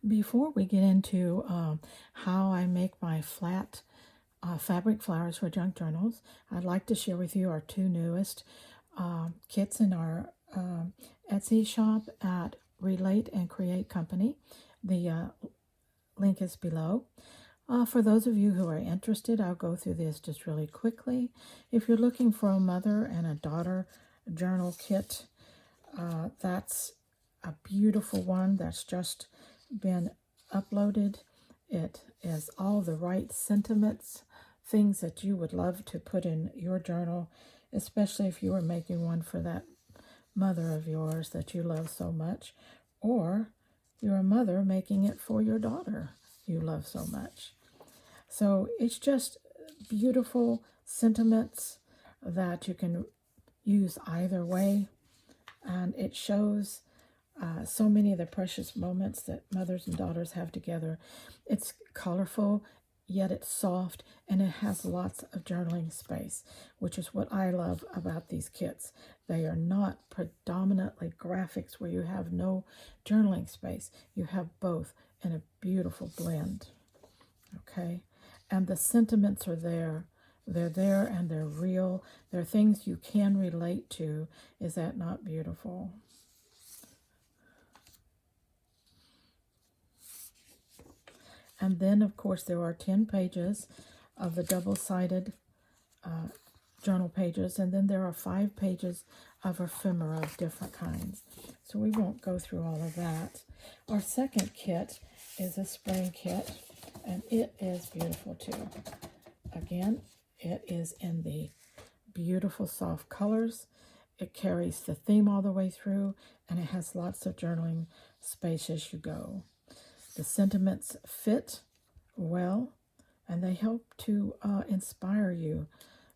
Before we get into how I make my flat fabric flowers for junk journals, I'd like to share with you our two newest kits in our Etsy shop at Relate and Create Company. The link is below. For those of you who are interested, I'll go through this just really quickly. If you're looking for a mother and a daughter journal kit, that's a beautiful one that's just been uploaded. It is all the right sentiments, things that you would love to put in your journal, especially if you were making one for that mother of yours that you love so much, or you're a mother making it for your daughter you love so much. So it's just beautiful sentiments that you can use either way, and it shows so many of the precious moments that mothers and daughters have together. It's colorful, yet it's soft, and it has lots of journaling space, which is what I love about these kits. They are not predominantly graphics where you have no journaling space. You have both in a beautiful blend. Okay? And the sentiments are there. They're there and they're real. They're things you can relate to. Is that not beautiful? And then, of course, there are 10 pages of the double-sided journal pages, and then there are 5 pages of ephemera of different kinds. So we won't go through all of that. Our second kit is a spring kit, and it is beautiful too. Again, it is in the beautiful soft colors. It carries the theme all the way through, and it has lots of journaling space as you go. The sentiments fit well, and they help to inspire you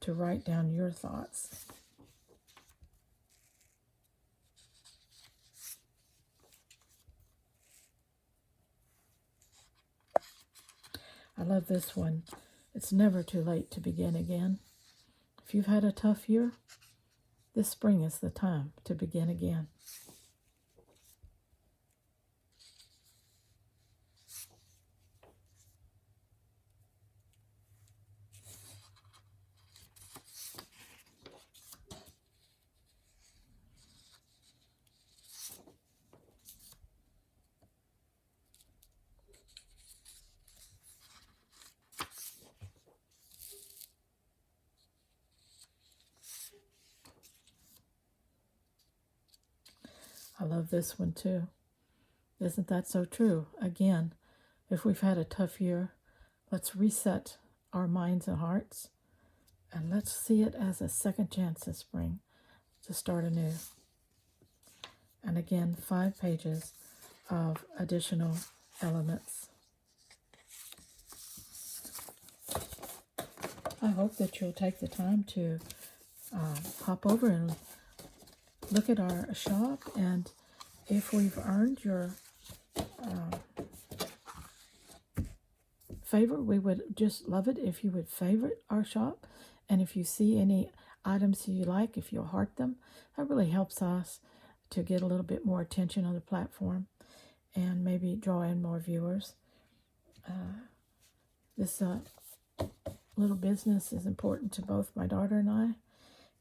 to write down your thoughts. I love this one. It's never too late to begin again. If you've had a tough year, this spring is the time to begin again. I love this one too. Isn't that so true? Again, if we've had a tough year, let's reset our minds and hearts, and let's see it as a second chance this spring to start anew. And again, 5 pages of additional elements. I hope that you'll take the time to pop over and look at our shop, and if we've earned your favor, we would just love it if you would favorite our shop, and if you see any items you like, if you'll heart them, that really helps us to get a little bit more attention on the platform and maybe draw in more viewers. This little business is important to both my daughter and I,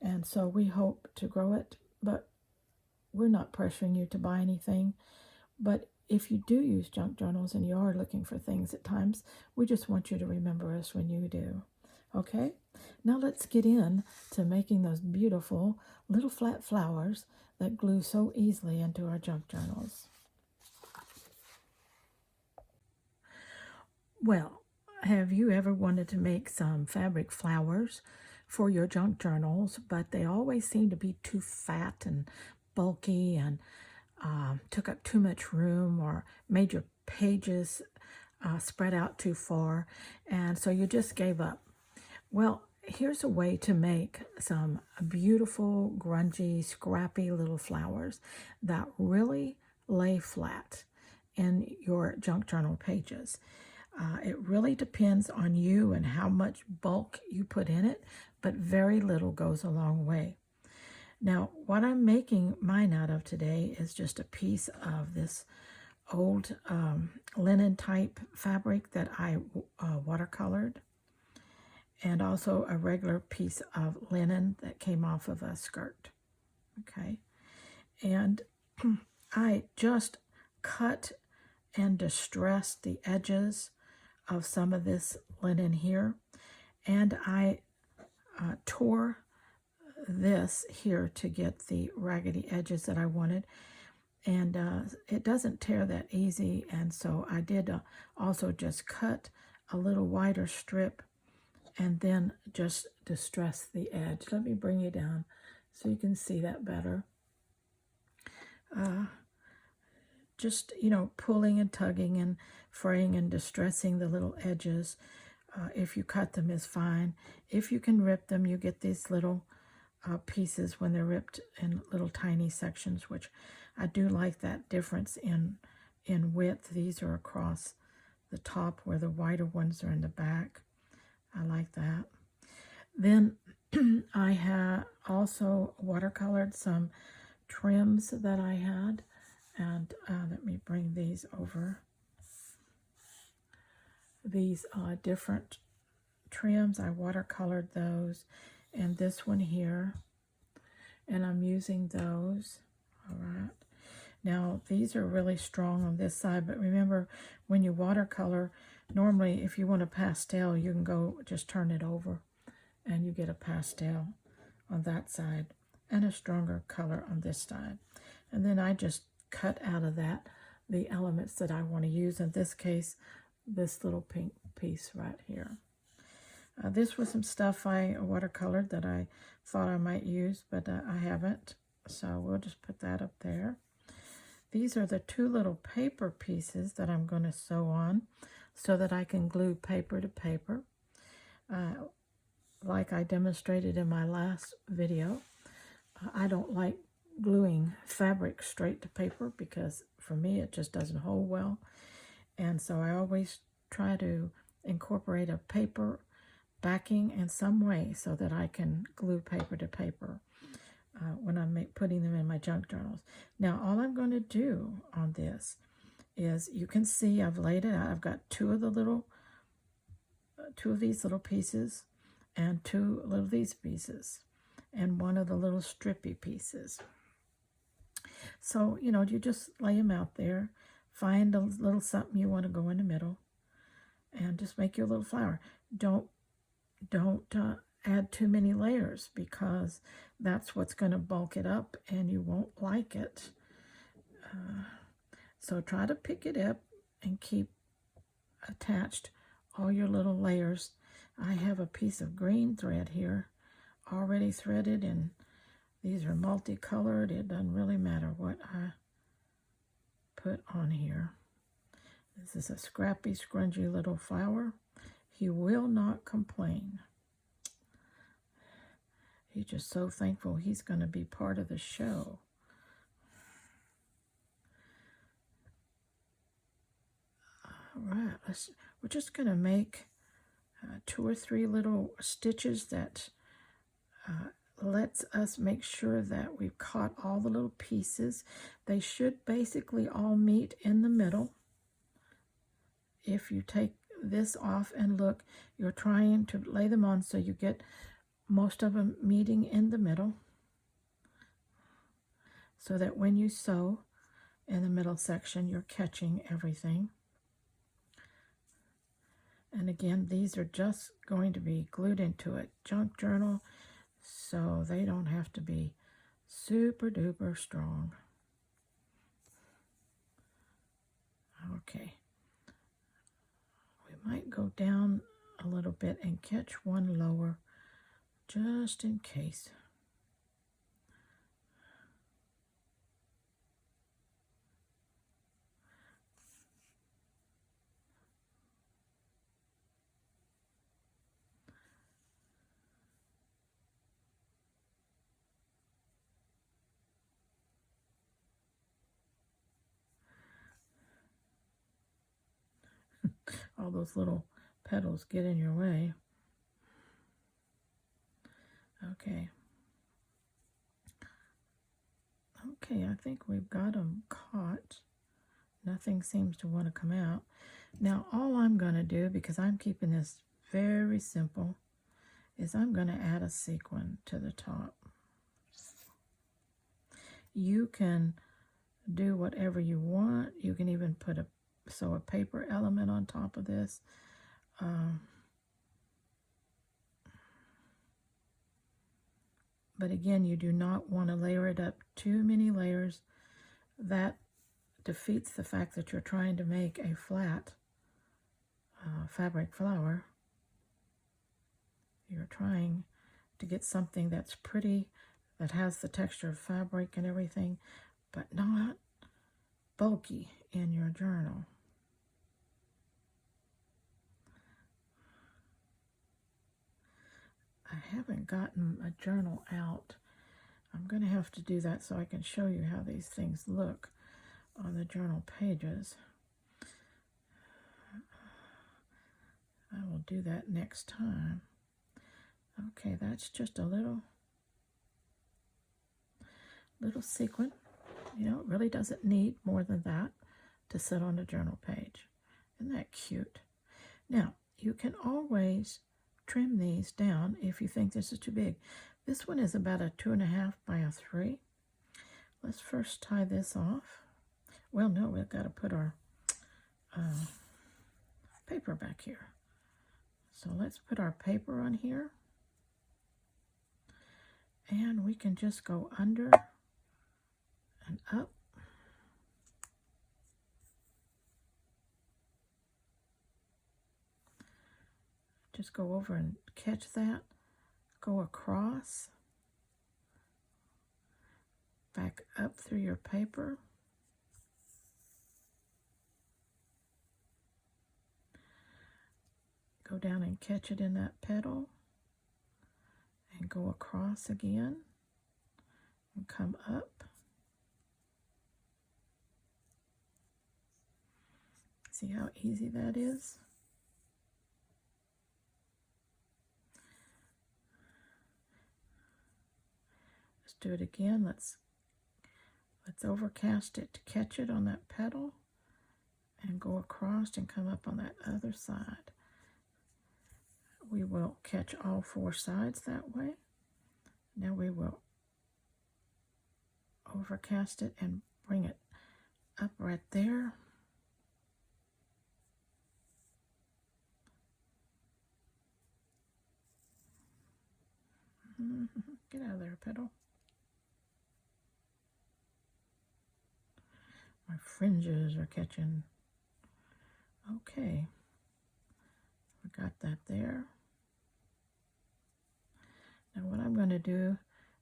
and so we hope to grow it, but we're not pressuring you to buy anything. But if you do use junk journals and you are looking for things at times, we just want you to remember us when you do. Okay? Now let's get in to making those beautiful little flat flowers that glue so easily into our junk journals. Well, have you ever wanted to make some fabric flowers for your junk journals, but they always seem to be too fat and bulky and took up too much room or made your pages spread out too far, and so you just gave up? Well, here's a way to make some beautiful, grungy, scrappy little flowers that really lay flat in your junk journal pages. It really depends on you and how much bulk you put in it, but very little goes a long way. Now, what I'm making mine out of today is just a piece of this old linen type fabric that I watercolored, and also a regular piece of linen that came off of a skirt. Okay, and I just cut and distressed the edges of some of this linen here, and I tore this here to get the raggedy edges that I wanted, and it doesn't tear that easy, and so I did also just cut a little wider strip and then just distress the edge. Let me bring you down so you can see that better. Just, pulling and tugging and fraying and distressing the little edges. If you cut them is fine. If you can rip them, you get these little pieces when they're ripped in little tiny sections, which I do like that difference in width. These are across the top where the wider ones are in the back. I like that. Then I have also watercolored some trims that I had, and let me bring these over. These different trims, I watercolored those, and this one here, and I'm using those. All right. Now, these are really strong on this side, but remember, when you watercolor, normally if you want a pastel, you can go just turn it over, and you get a pastel on that side, and a stronger color on this side. And then I just cut out of that the elements that I want to use. In this case, this little pink piece right here. This was some stuff I watercolored that I thought I might use, but I haven't. So we'll just put that up there. These are the two little paper pieces that I'm going to sew on so that I can glue paper to paper. Like I demonstrated in my last video, I don't like gluing fabric straight to paper because for me it just doesn't hold well. And so I always try to incorporate a paper backing in some way so that I can glue paper to paper when I'm putting them in my junk journals. Now all I'm going to do on this is, you can see I've laid it out. I've got two of these little pieces and two of these pieces and one of the little strippy pieces. So, you just lay them out there, find a little something you want to go in the middle, and just make your little flower. Don't add too many layers, because that's what's going to bulk it up and you won't like it. So try to pick it up and keep attached all your little layers. I have a piece of green thread here already threaded, and these are multicolored. It doesn't really matter what I put on here. This is a scrappy, scrungy little flower. He will not complain. He's just so thankful he's going to be part of the show. All right, we're just going to make 2 or 3 little stitches that lets us make sure that we've caught all the little pieces. They should basically all meet in the middle. If you take this off and look, you're trying to lay them on so you get most of them meeting in the middle, so that when you sew in the middle section, you're catching everything. And again, these are just going to be glued into a junk journal, so they don't have to be super duper strong. Okay. We might go down a little bit and catch one lower, just in case. All those little petals get in your way. Okay. Okay, I think we've got them caught. Nothing seems to want to come out. Now all I'm going to do, because I'm keeping this very simple, is I'm going to add a sequin to the top. You can do whatever you want. You can even put a paper element on top of this. But again, you do not want to layer it up too many layers. That defeats the fact that you're trying to make a flat fabric flower. You're trying to get something that's pretty, that has the texture of fabric and everything, but not bulky in your journal. I haven't gotten a journal out. I'm going to have to do that so I can show you how these things look on the journal pages. I will do that next time. Okay, that's just a little sequin. You know, it really doesn't need more than that to sit on a journal page. Isn't that cute? Now, you can always trim these down if you think this is too big. This one is about a 2.5 by a 3. Let's first tie this off. Well, no, we've got to put our paper back here. So let's put our paper on here. And we can just go under and up. Just go over and catch that. Go across. Back up through your paper. Go down and catch it in that petal. And go across again. And come up. See how easy that is? Let's do it again. Let's overcast it to catch it on that petal and go across and come up on that other side. We will catch all 4 sides that way. Now we will overcast it and bring it up right there. Get out of there, petal. My fringes are catching. Okay. We got that there. Now what I'm going to do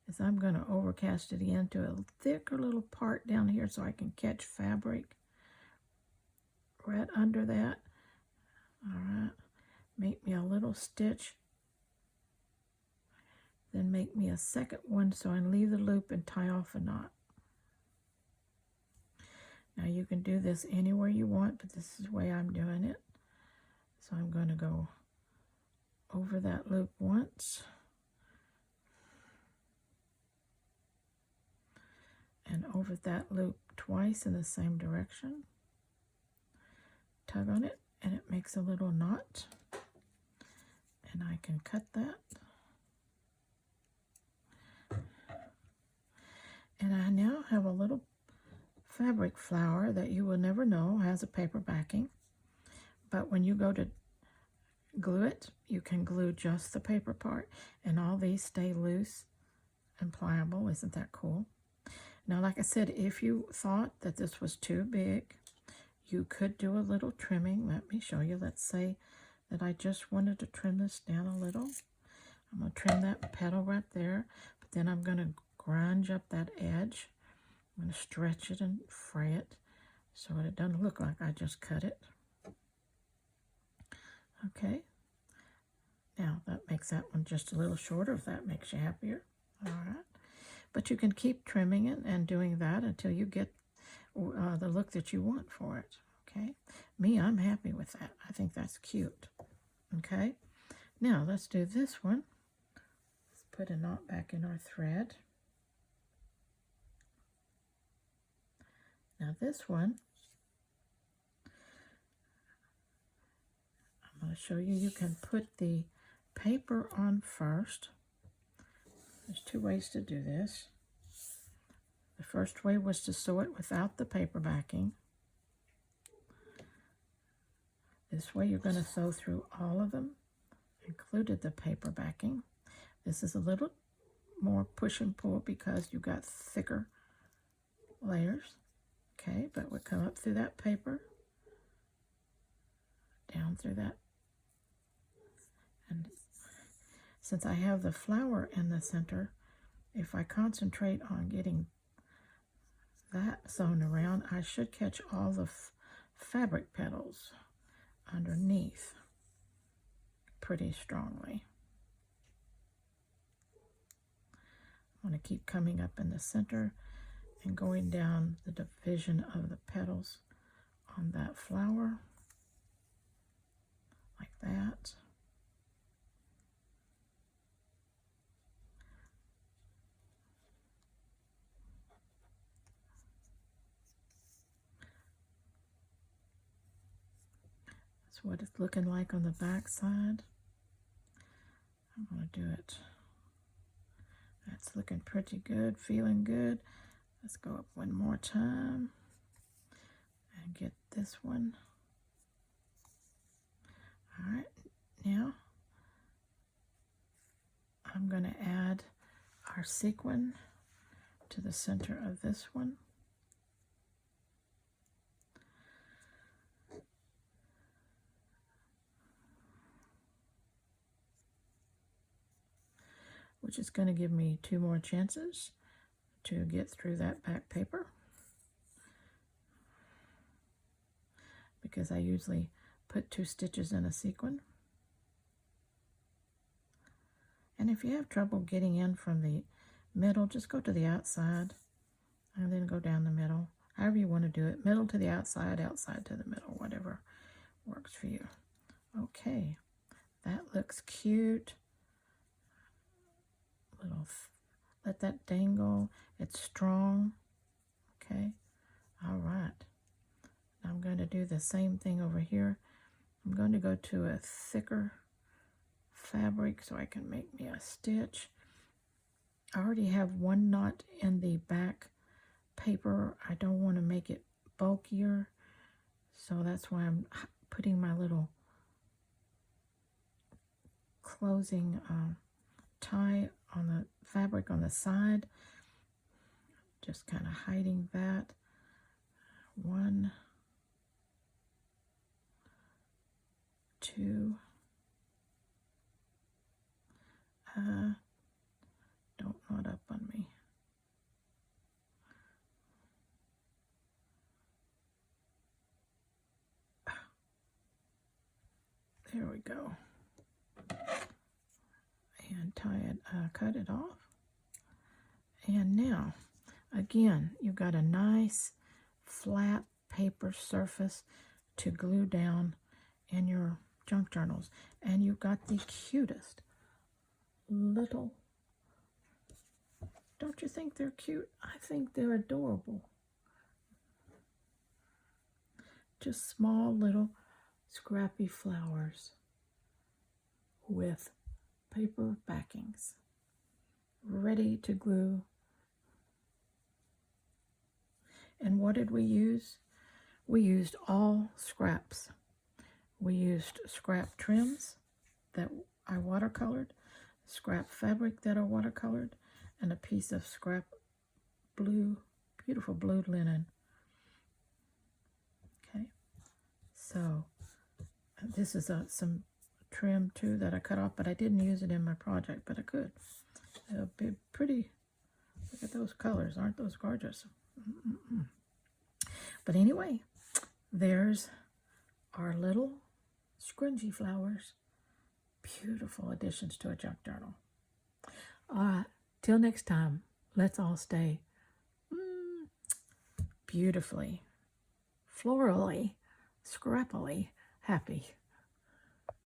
is I'm going to overcast it into a thicker little part down here so I can catch fabric right under that. All right. Make me a little stitch. Then make me a second one so I can leave the loop and tie off a knot. Now you can do this anywhere you want, but this is the way I'm doing it. So I'm going to go over that loop once. And over that loop twice in the same direction. Tug on it and it makes a little knot. And I can cut that. And I now have a little fabric flower that you will never know has a paper backing. But when you go to glue it, you can glue just the paper part. And all these stay loose and pliable. Isn't that cool? Now, like I said, if you thought that this was too big, you could do a little trimming. Let me show you. Let's say that I just wanted to trim this down a little. I'm going to trim that petal right there, but then I'm going to grunge up that edge. I'm going to stretch it and fray it so it doesn't look like I just cut it. Okay. Now, that makes that one just a little shorter if that makes you happier. All right. But you can keep trimming it and doing that until you get the look that you want for it, okay? Me, I'm happy with that. I think that's cute, okay? Now, let's do this one. Let's put a knot back in our thread. Now, this one, I'll show you. You can put the paper on first. There's two ways to do this. The first way was to sew it without the paper backing. This way you're going to sew through all of them, included the paper backing. This is a little more push and pull because you got thicker layers. Okay, but we'll come up through that paper, down through that. And since I have the flower in the center, if I concentrate on getting that sewn around, I should catch all the fabric petals underneath pretty strongly. I want to keep coming up in the center and going down the division of the petals on that flower, like that. That's what it's looking like on the back side. I'm going to do it. That's looking pretty good, feeling good. Let's go up one more time and get this one. All right, now I'm going to add our sequin to the center of this one. Which is going to give me 2 more chances to get through that back paper, because I usually put 2 stitches in a sequin. And if you have trouble getting in from the middle, just go to the outside and then go down the middle. However you want to do it, middle to the outside, outside to the middle, whatever works for you. Okay, that looks cute. Let that dangle. It's strong. Okay. All right. Now I'm going to do the same thing over here. I'm going to go to a thicker fabric so I can make me a stitch. I already have 1 knot in the back paper. I don't want to make it bulkier, so that's why I'm putting my little closing tie on the fabric on the side, just kind of hiding that. 1, 2, don't knot up on me. There we go. And tie it, cut it off. And now, again, you've got a nice flat paper surface to glue down in your junk journals. And you've got the cutest little, don't you think they're cute? I think they're adorable. Just small little scrappy flowers with paper backings, ready to glue. And what did we use? We used all scraps. We used scrap trims that I watercolored, scrap fabric that I watercolored, and a piece of scrap blue, beautiful blue linen. Okay, so this is some trim too that I cut off, but I didn't use it in my project, but I could. It'll be pretty. Look at those colors, aren't those gorgeous? But anyway, there's our little scrunchie flowers. Beautiful additions to a junk journal. All right, till next time, let's all stay beautifully, florally, scrappily happy.